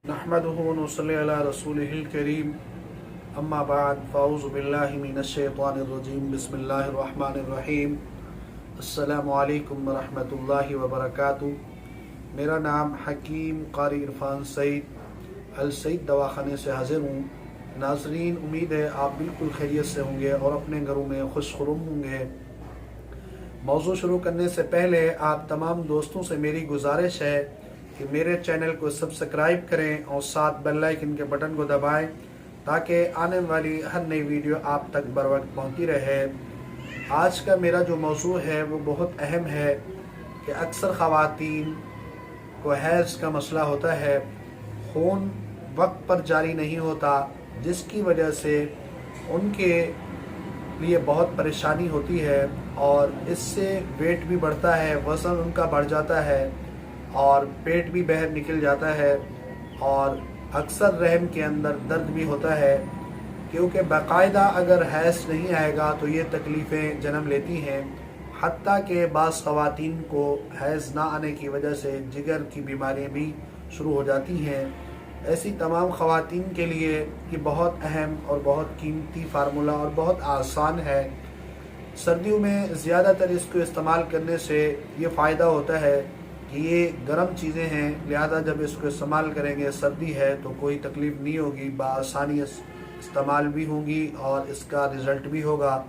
نحمده ونصلي على رسوله الكريم اما بعد فاعوذ بالله من الشیطان الرجیم بسم اللہ الرحمن الرحیم السلام علیکم ورحمۃ اللہ وبرکاتہ۔ میرا نام حکیم قاری عرفان سعید السعید دواخانے سے حاضر ہوں۔ ناظرین، امید ہے آپ بالکل خیریت سے ہوں گے اور اپنے گھروں میں خوش خرم ہوں گے۔ موضوع شروع کرنے سے پہلے آپ تمام دوستوں سے میری گزارش ہے کہ میرے چینل کو سبسکرائب کریں اور ساتھ بیل آئیکن کے بٹن کو دبائیں تاکہ آنے والی ہر نئی ویڈیو آپ تک بر وقت پہنچتی رہے۔ آج کا میرا جو موضوع ہے وہ بہت اہم ہے کہ اکثر خواتین کو حیض کا مسئلہ ہوتا ہے، خون وقت پر جاری نہیں ہوتا، جس کی وجہ سے ان کے لیے بہت پریشانی ہوتی ہے اور اس سے ویٹ بھی بڑھتا ہے، وزن ان کا بڑھ جاتا ہے اور پیٹ بھی باہر نکل جاتا ہے اور اکثر رحم کے اندر درد بھی ہوتا ہے، کیونکہ باقاعدہ اگر حیض نہیں آئے گا تو یہ تکلیفیں جنم لیتی ہیں۔ حتیٰ کہ بعض خواتین کو حیض نہ آنے کی وجہ سے جگر کی بیماریاں بھی شروع ہو جاتی ہیں۔ ایسی تمام خواتین کے لیے یہ بہت اہم اور بہت قیمتی فارمولہ اور بہت آسان ہے۔ سردیوں میں زیادہ تر اس کو استعمال کرنے سے یہ فائدہ ہوتا ہے کہ یہ گرم چیزیں ہیں، لہذا جب اس کو استعمال کریں گے، سردی ہے تو کوئی تکلیف نہیں ہوگی، بآسانی استعمال بھی ہوں گی اور اس کا رزلٹ بھی ہوگا،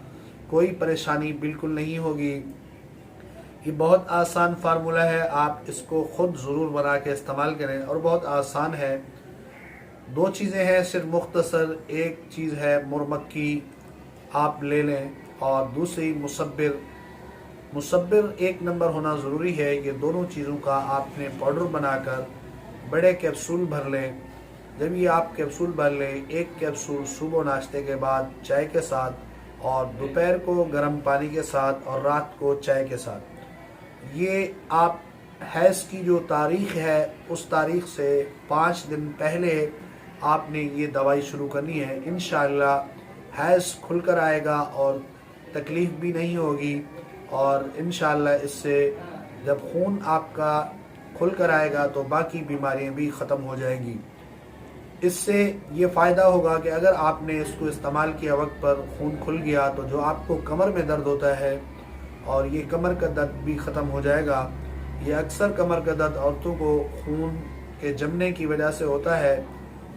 کوئی پریشانی بالکل نہیں ہوگی۔ یہ بہت آسان فارمولہ ہے، آپ اس کو خود ضرور بنا کے استعمال کریں اور بہت آسان ہے۔ دو چیزیں ہیں صرف مختصر، ایک چیز ہے مرمکی آپ لے لیں اور دوسری مصبر ایک نمبر ہونا ضروری ہے۔ یہ دونوں چیزوں کا آپ نے پاؤڈر بنا کر بڑے کیپسول بھر لیں۔ جب یہ آپ کیپسول بھر لیں، ایک کیپسول صبح ناشتے کے بعد چائے کے ساتھ اور دوپہر کو گرم پانی کے ساتھ اور رات کو چائے کے ساتھ۔ یہ آپ حیض کی جو تاریخ ہے اس تاریخ سے 5 دن پہلے آپ نے یہ دوائی شروع کرنی ہے۔ انشاءاللہ حیض کھل کر آئے گا اور تکلیف بھی نہیں ہوگی اور انشاءاللہ اس سے جب خون آپ کا کھل کر آئے گا تو باقی بیماریاں بھی ختم ہو جائیں گی۔ اس سے یہ فائدہ ہوگا کہ اگر آپ نے اس کو استعمال کیا وقت پر خون کھل گیا تو جو آپ کو کمر میں درد ہوتا ہے اور یہ کمر کا درد بھی ختم ہو جائے گا۔ یہ اکثر کمر کا درد عورتوں کو خون کے جمنے کی وجہ سے ہوتا ہے،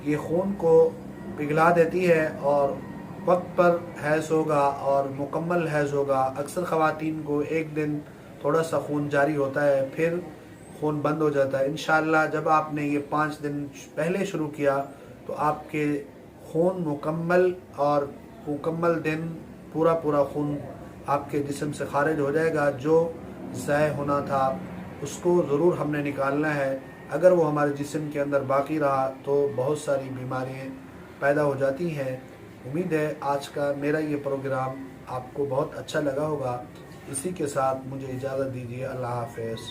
یہ خون کو پگھلا دیتی ہے اور وقت پر حیض ہوگا اور مکمل حیض ہوگا۔ اکثر خواتین کو ایک دن تھوڑا سا خون جاری ہوتا ہے، پھر خون بند ہو جاتا ہے۔ انشاءاللہ جب آپ نے یہ 5 دن پہلے شروع کیا تو آپ کے خون مکمل دن پورا خون آپ کے جسم سے خارج ہو جائے گا۔ جو ضائع ہونا تھا اس کو ضرور ہم نے نکالنا ہے، اگر وہ ہمارے جسم کے اندر باقی رہا تو بہت ساری بیماریاں پیدا ہو جاتی ہیں۔ امید ہے آج کا میرا یہ پروگرام آپ کو بہت اچھا لگا ہوگا۔ اسی کے ساتھ مجھے اجازت دیجیے، اللہ حافظ۔